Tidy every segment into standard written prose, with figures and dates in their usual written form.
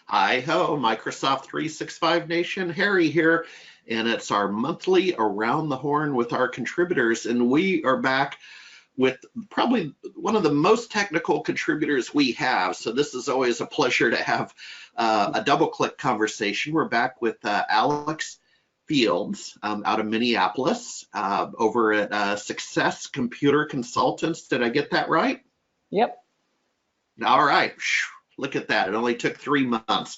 Hi ho, Microsoft 365 Nation, Harry here, and it's our monthly Around the Horn with our contributors, and we are back with probably one of the most technical contributors we have, so this is always a pleasure to have a double-click conversation. We're back with Alex Fields out of Minneapolis over at Success Computer Consultants. Did I get that right? Yep. All right. Look at that. It only took 3 months.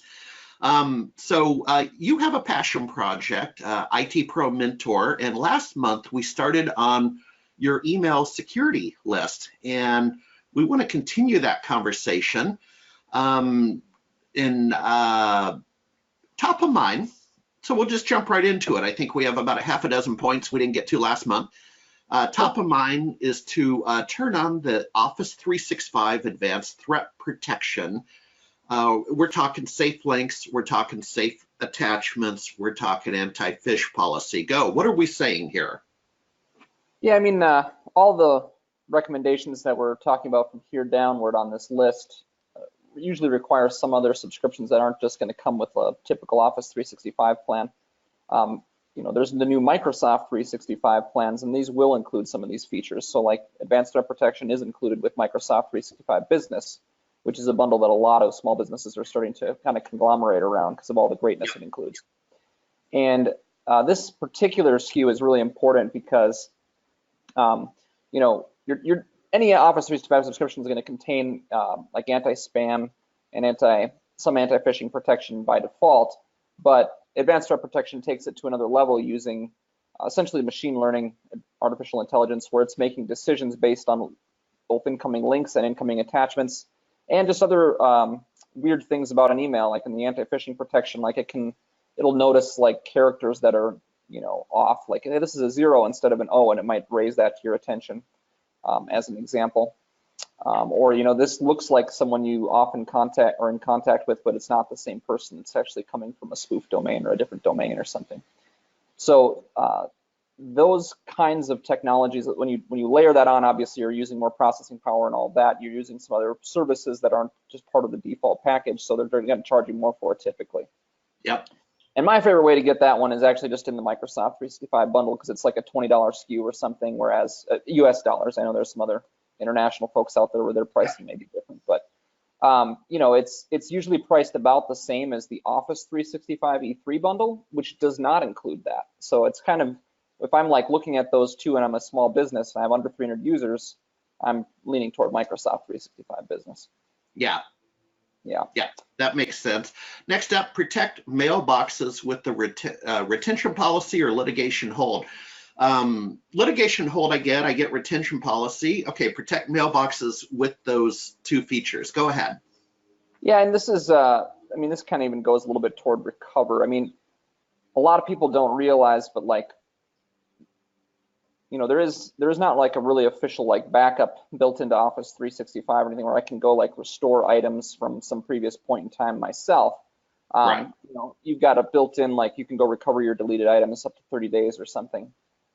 So you have a passion project, IT Pro Mentor, and last month we started on your email security list, and we want to continue that conversation. Top of mind, so we'll just jump right into it. I think we have about a half a dozen points we didn't get to last month. Top of mind is to turn on the Office 365 Advanced Threat Protection. We're talking safe links, we're talking safe attachments, we're talking anti-phish policy. Go. What are we saying here? Yeah, I mean, all the recommendations that we're talking about from here downward on this list usually require some other subscriptions that aren't just going to come with a typical Office 365 plan. There's the new Microsoft 365 plans, and these will include some of these features. So like Advanced Threat Protection is included with Microsoft 365 Business, which is a bundle that a lot of small businesses are starting to kind of conglomerate around because of all the greatness it includes. And this particular SKU is really important because, any Office 365 subscription is going to contain like anti-spam and some anti-phishing protection by default, but Advanced Threat Protection takes it to another level using essentially machine learning, artificial intelligence, where it's making decisions based on both incoming links and incoming attachments, and just other weird things about an email, like in the anti-phishing protection, like it'll notice like characters that are off, like hey, this is a 0 instead of an O, and it might raise that to your attention as an example. Or this looks like someone you often in contact with, but it's not the same person. It's actually coming from a spoof domain or a different domain or something. So those kinds of technologies, when you layer that on, obviously you're using more processing power and all that. You're using some other services that aren't just part of the default package, so they're going to charge you more for it typically. Yep. And my favorite way to get that one is actually just in the Microsoft 365 bundle, because it's like a $20 SKU or something, whereas US dollars. I know there's some other international folks out there where their pricing may be different, but it's usually priced about the same as the Office 365 E3 bundle, which does not include that. So it's kind of, if I'm like looking at those two and I'm a small business and I have under 300 users, I'm leaning toward Microsoft 365 Business. Yeah, that makes sense. Next up, protect mailboxes with the retention policy or litigation hold. Litigation hold I get retention policy. Okay, protect mailboxes with those two features. Go ahead. Yeah, and this is, this kind of even goes a little bit toward recover. I mean, a lot of people don't realize, but like, there is not like a really official like backup built into Office 365 or anything where I can go like restore items from some previous point in time myself. Right. You've got a built-in, like you can go recover your deleted items up to 30 days or something.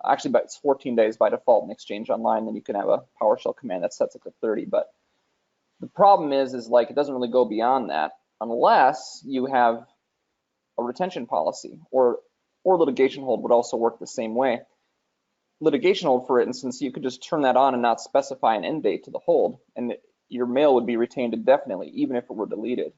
Actually, but it's 14 days by default in Exchange Online. Then you can have a PowerShell command that sets it to 30. But the problem is like it doesn't really go beyond that unless you have a retention policy, or litigation hold would also work the same way. Litigation hold, for instance, you could just turn that on and not specify an end date to the hold, and your mail would be retained indefinitely, even if it were deleted.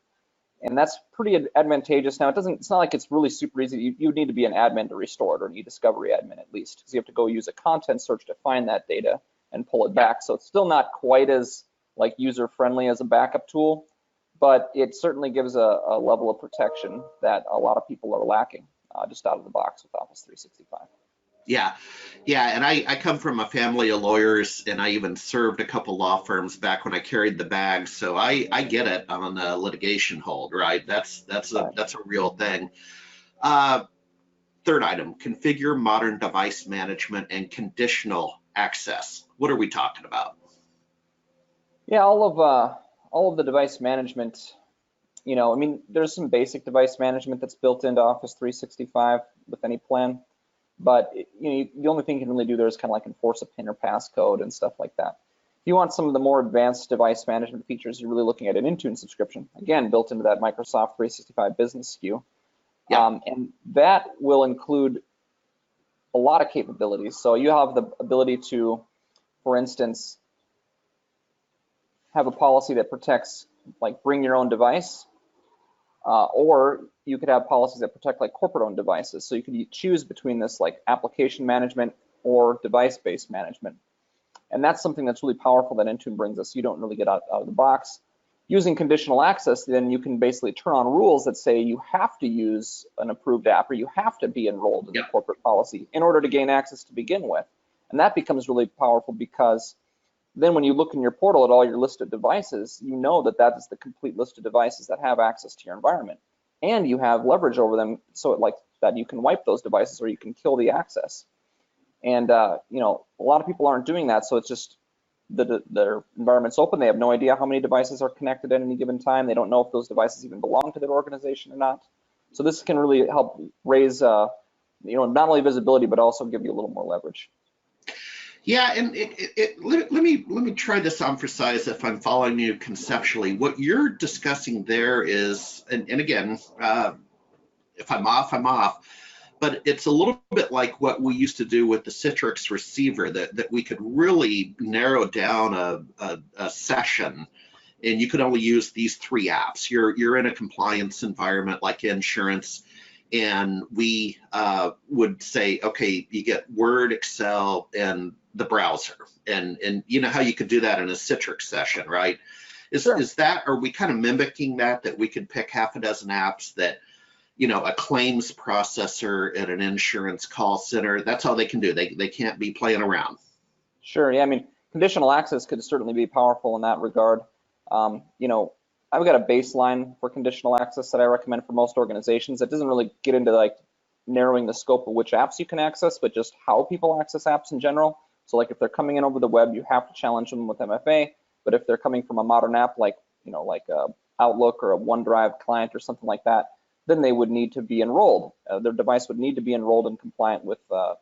And that's pretty advantageous. Now, it's not like it's really super easy. You would need to be an admin to restore it, or an e-discovery admin at least, because you have to go use a content search to find that data and pull it back. So it's still not quite as like user-friendly as a backup tool, but it certainly gives a level of protection that a lot of people are lacking just out of the box with Office 365. Yeah, and I come from a family of lawyers, and I even served a couple law firms back when I carried the bag, so I get it on the litigation hold, right? That's a real thing. Third item: configure modern device management and conditional access. What are we talking about? Yeah, all of the device management. There's some basic device management that's built into Office 365 with any plan. But the only thing you can really do there is kind of like enforce a PIN or passcode and stuff like that. If you want some of the more advanced device management features, you're really looking at an Intune subscription, again, built into that Microsoft 365 business SKU. Yeah. And that will include a lot of capabilities. So you have the ability to, for instance, have a policy that protects, like, bring your own device, or you could have policies that protect, like, corporate-owned devices. So you could choose between this, like, application management or device-based management. And that's something that's really powerful that Intune brings us. You don't really get out of the box. Using conditional access, then you can basically turn on rules that say you have to use an approved app or you have to be enrolled in the corporate policy in order to gain access to begin with. And that becomes really powerful because then when you look in your portal at all your listed devices, you know that that is the complete list of devices that have access to your environment. And you have leverage over them so like that you can wipe those devices or you can kill the access. And you know, a lot of people aren't doing that, so it's just their environment's open. They have no idea how many devices are connected at any given time. They don't know if those devices even belong to their organization or not. So this can really help raise, you know, not only visibility but also give you a little more leverage. Yeah, and let me try this on for size if I'm following you conceptually. What you're discussing there is, and again, if I'm off, I'm off. But it's a little bit like what we used to do with the Citrix receiver, that we could really narrow down a session, and you could only use these 3 apps. You're in a compliance environment like insurance, and we would say, okay, you get Word, Excel, and the browser, and you know how you could do that in a Citrix session, right? Sure. Is that, are we kind of mimicking that we could pick half a dozen apps that, you know, a claims processor at an insurance call center, that's all they can do. They can't be playing around. Sure, yeah, I mean, conditional access could certainly be powerful in that regard. You know, I've got a baseline for conditional access that I recommend for most organizations. It doesn't really get into like narrowing the scope of which apps you can access, but just how people access apps in general. So like if they're coming in over the web, you have to challenge them with MFA. But if they're coming from a modern app like, you know, like Outlook or a OneDrive client or something like that, then they would need to be enrolled. Their device would need to be enrolled and compliant with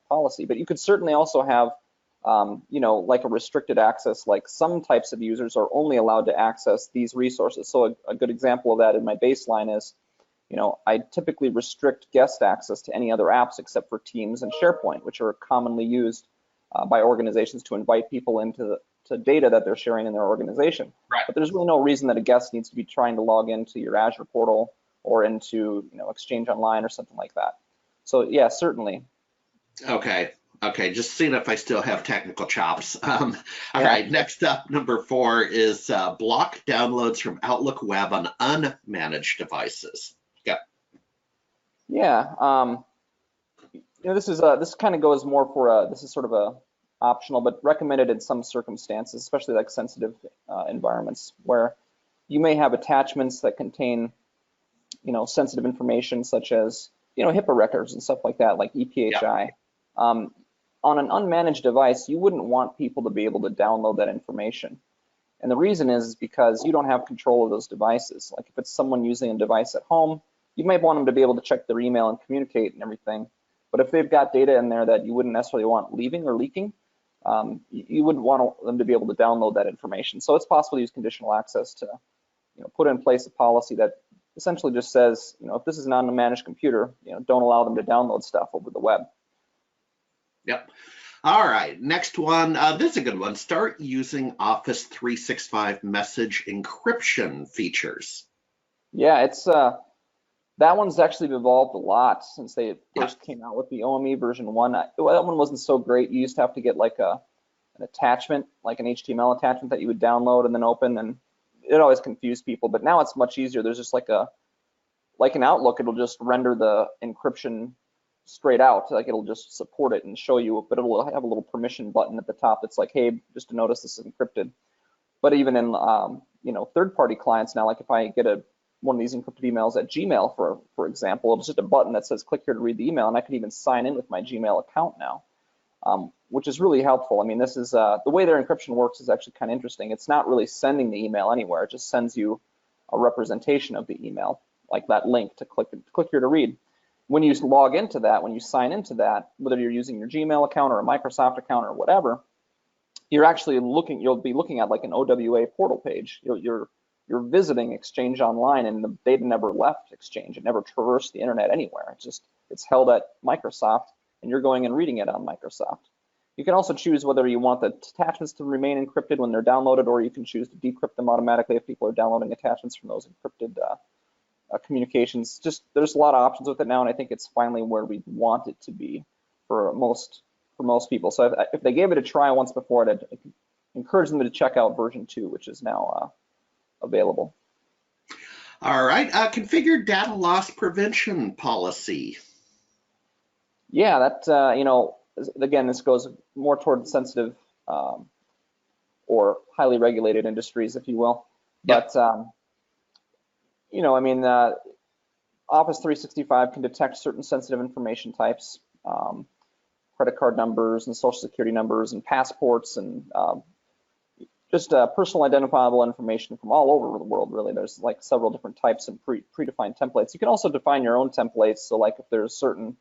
policy. But you could certainly also have, you know, like a restricted access, like some types of users are only allowed to access these resources. So a good example of that in my baseline is, you know, I typically restrict guest access to any other apps except for Teams and SharePoint, which are commonly used by organizations to invite people into data that they're sharing in their organization. Right. But there's really no reason that a guest needs to be trying to log into your Azure portal or into, you know, Exchange Online or something like that. So yeah, certainly. Okay, just seeing if I still have technical chops. All right, next up, number 4 is block downloads from Outlook Web on unmanaged devices. Yeah, you know, this kind of goes more for this is sort of a optional but recommended in some circumstances, especially like sensitive environments where you may have attachments that contain, you know, sensitive information such as, you know, HIPAA records and stuff like that, like EPHI. On an unmanaged device, you wouldn't want people to be able to download that information. And the reason is because you don't have control of those devices. Like if it's someone using a device at home, you might want them to be able to check their email and communicate and everything. But if they've got data in there that you wouldn't necessarily want leaving or leaking, you wouldn't want them to be able to download that information. So it's possible to use conditional access to, you know, put in place a policy that essentially just says, you know, if this is not a managed computer, you know, don't allow them to download stuff over the web. Yep. All right, next one. This is a good one. Start using Office 365 message encryption features. Yeah, it's that one's actually evolved a lot since they first came out with the OME version 1. That one wasn't so great. You used to have to get like an attachment, like an HTML attachment that you would download and then open, and it always confused people. But now it's much easier. There's just like an Outlook, it'll just render the encryption straight out. Like it'll just support it and show you, but it'll have a little permission button at the top that's like, hey, just to notice this is encrypted. But even in you know, third-party clients now, like if I get one of these encrypted emails at Gmail, for example, it's just a button that says click here to read the email, and I can even sign in with my Gmail account now, which is really helpful. I mean, this is the way their encryption works is actually kind of interesting. It's not really sending the email anywhere. It just sends you a representation of the email, like that link to click here to read. When you log into that, when you sign into that, whether you're using your Gmail account or a Microsoft account or whatever, you're actually looking, you'll be looking at like an OWA portal page. You're visiting Exchange Online, and the data never left Exchange. It never traversed the internet anywhere. It's held at Microsoft, and you're going and reading it on Microsoft. You can also choose whether you want the attachments to remain encrypted when they're downloaded, or you can choose to decrypt them automatically if people are downloading attachments from those encrypted communications. Just there's a lot of options with it now, and I think it's finally where we want it to be for most people. So if they gave it a try once before, I'd encourage them to check out version 2, which is now available. All right, configure data loss prevention policy. Yeah, that you know, again, this goes more toward sensitive or highly regulated industries, if you will. Yep. But you know, I mean, Office 365 can detect certain sensitive information types, credit card numbers and social security numbers and passports and just personal identifiable information from all over the world, really. There's like several different types and predefined templates. You can also define your own templates. So like if there's certain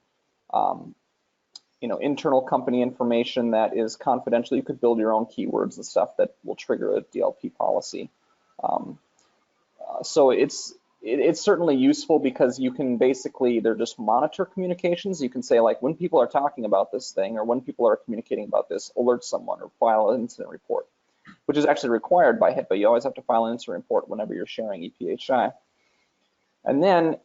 you know, internal company information that is confidential, you could build your own keywords and stuff that will trigger a DLP policy. So it's certainly useful because you can basically either just monitor communications. You can say like when people are talking about this thing or when people are communicating about this, alert someone or file an incident report, which is actually required by HIPAA. You always have to file an incident report whenever you're sharing EPHI. And then,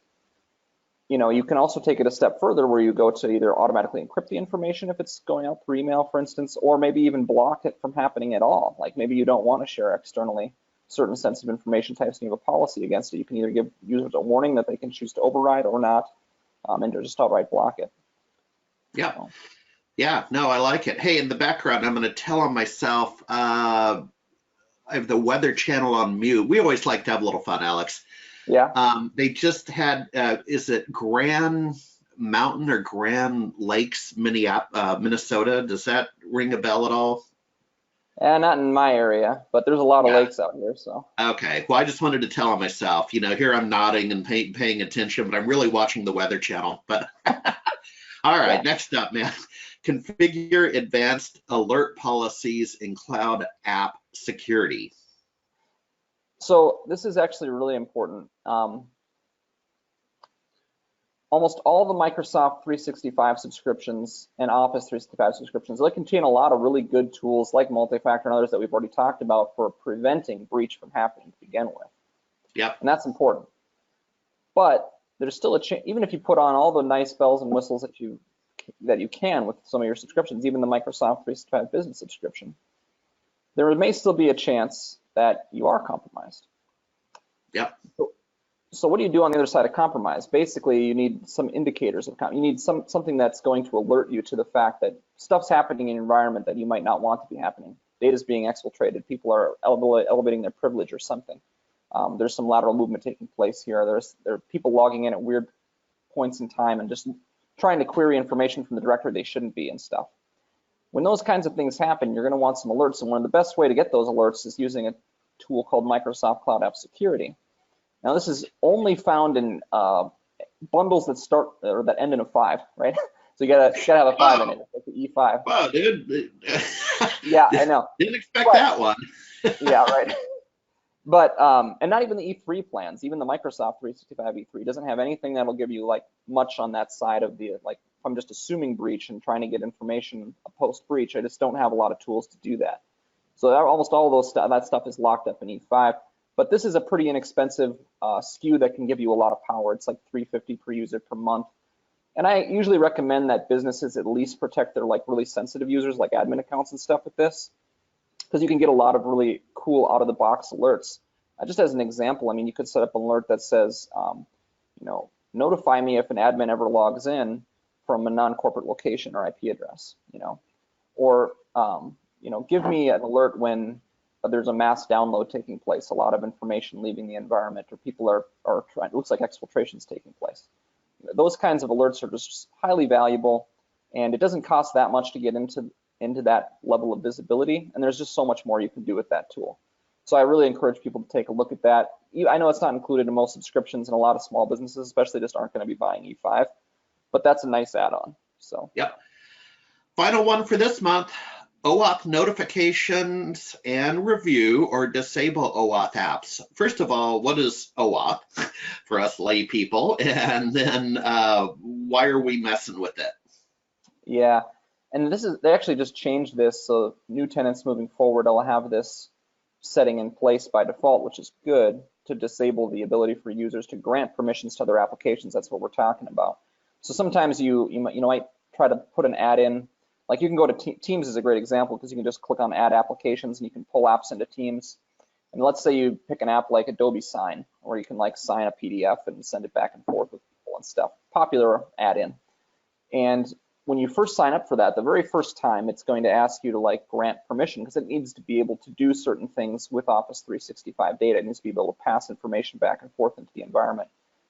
you know, you can also take it a step further where you go to either automatically encrypt the information if it's going out through email, for instance, or maybe even block it from happening at all. Like maybe you don't want to share externally certain sensitive information types and you have a policy against it. You can either give users a warning that they can choose to override or not, and just outright block it. Yeah. So. Yeah, no, I like it. Hey, in the background, I'm going to tell on myself, I have the Weather Channel on mute. We always like to have a little fun, Alex. Yeah. They just had, is it Grand Mountain or Grand Lakes, Minnesota? Does that ring a bell at all? Not in my area, but there's a lot of lakes out here, so. Okay, well, I just wanted to tell on myself. You know, here I'm nodding and paying attention, but I'm really watching the Weather Channel. But all right, yeah. Next up, man. Configure advanced alert policies in cloud app security. So this is actually really important. Almost all the Microsoft 365 subscriptions and Office 365 subscriptions, they contain a lot of really good tools like multi-factor and others that we've already talked about for preventing breach from happening to begin with. Yep. And that's important. But there's still a chance, even if you put on all the nice bells and whistles that you can with some of your subscriptions, even the Microsoft 365 business subscription, there may still be a chance that you are compromised. Yep. So what do you do on the other side of compromise? Basically, you need some indicators of you need something that's going to alert you to the fact that stuff's happening in an environment that you might not want to be happening. Data's being exfiltrated. People are elevating their privilege or something. There's some lateral movement taking place here. There are people logging in at weird points in time and just trying to query information from the directory they shouldn't be and stuff. When those kinds of things happen, you're going to want some alerts, and one of the best way to get those alerts is using a tool called Microsoft Cloud App Security. Now, this is only found in bundles that start or that end in a 5, right? So you gotta have a 5 in it, like the E5. Wow, dude. Yeah, I know. Didn't expect that one. Yeah, right. But and not even the E3 plans, even the Microsoft 365 E3 doesn't have anything that'll give you like much on that side of the like. If I'm just assuming breach and trying to get information post breach, I just don't have a lot of tools to do that. So almost all of that stuff is locked up in E5. But this is a pretty inexpensive SKU that can give you a lot of power. It's like $350 per user per month. And I usually recommend that businesses at least protect their like really sensitive users, like admin accounts and stuff with this, because you can get a lot of really cool out-of-the-box alerts. Just as an example, I mean, you could set up an alert that says, you know, notify me if an admin ever logs in from a non-corporate location or IP address, you know, or you know, give me an alert when there's a mass download taking place, a lot of information leaving the environment, or people are trying, it looks like exfiltration's taking place. Those kinds of alerts are just highly valuable, and it doesn't cost that much to get into that level of visibility, and there's just so much more you can do with that tool. So I really encourage people to take a look at that. I know it's not included in most subscriptions, and a lot of small businesses especially just aren't going to be buying E5, but that's a nice add-on. So. Yep. Final one for this month. OAuth notifications and review or disable OAuth apps. First of all, what is OAuth for us lay people? And then why are we messing with it? Yeah, and they actually just changed this, so new tenants moving forward will have this setting in place by default, which is good, to disable the ability for users to grant permissions to other applications. That's what we're talking about. So sometimes you might try to put an add-in. Like you can go to Teams is a great example because you can just click on add applications and you can pull apps into Teams. And let's say you pick an app like Adobe Sign, where you can like sign a PDF and send it back and forth with people and stuff. Popular add-in. And when you first sign up for that, the very first time, it's going to ask you to like grant permission because it needs to be able to do certain things with Office 365 data. It needs to be able to pass information back and forth into the environment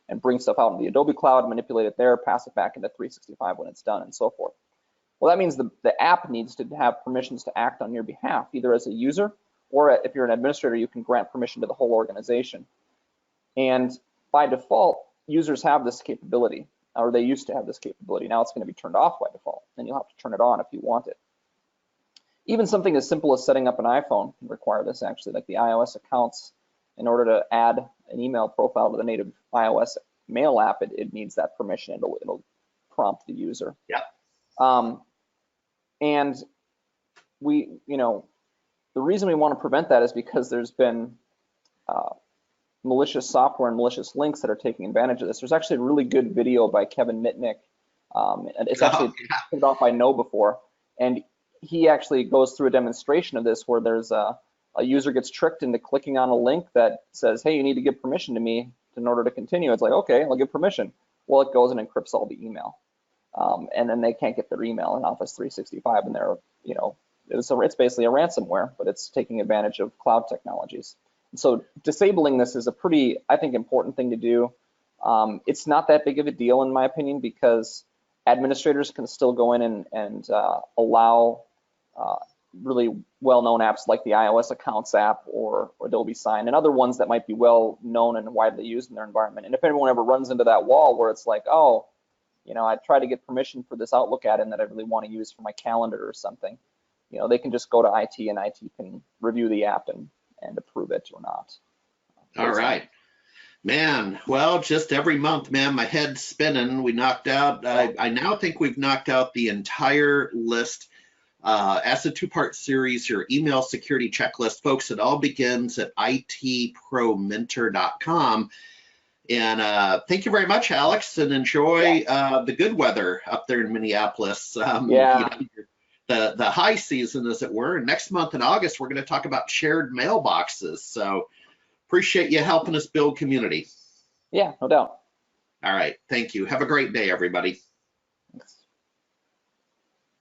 and bring stuff out into the Adobe Cloud, manipulate it there, pass it back into 365 when it's done, and so forth. Well, that means the app needs to have permissions to act on your behalf, either as a user or if you're an administrator, you can grant permission to the whole organization. And by default, users have this capability, or they used to have this capability. Now it's going to be turned off by default, and you'll have to turn it on if you want it. Even something as simple as setting up an iPhone can require this, actually, like the iOS accounts. In order to add an email profile to the native iOS mail app, it needs that permission. It'll prompt the user. Yeah. And the reason we want to prevent that is because there's been malicious software and malicious links that are taking advantage of this. There's actually a really good video by Kevin Mitnick, and it's actually put off by KnowBe4, and he actually goes through a demonstration of this where there's a user gets tricked into clicking on a link that says, hey, you need to give permission to me in order to continue. It's like, okay, I'll give permission. Well, it goes and encrypts all the email. And then they can't get their email in Office 365, and they're, it's basically a ransomware, but it's taking advantage of cloud technologies. And so disabling this is a pretty, I think, important thing to do. It's not that big of a deal, in my opinion, because administrators can still go in and allow really well-known apps like the iOS Accounts app or Adobe Sign and other ones that might be well-known and widely used in their environment. And if anyone ever runs into that wall where it's like, oh, I try to get permission for this Outlook add-in that I really want to use for my calendar or something, they can just go to IT and IT can review the app and approve it or not. All right. Man, well, just every month, man, my head's spinning. We knocked out, I now think we've knocked out the entire list. As a two-part series, your email security checklist, folks, it all begins at itpromentor.com. And thank you very much, Alex, and enjoy the good weather up there in Minneapolis. The high season, as it were. And next month in August, we're going to talk about shared mailboxes. So appreciate you helping us build community. Yeah, no doubt. All right. Thank you. Have a great day, everybody.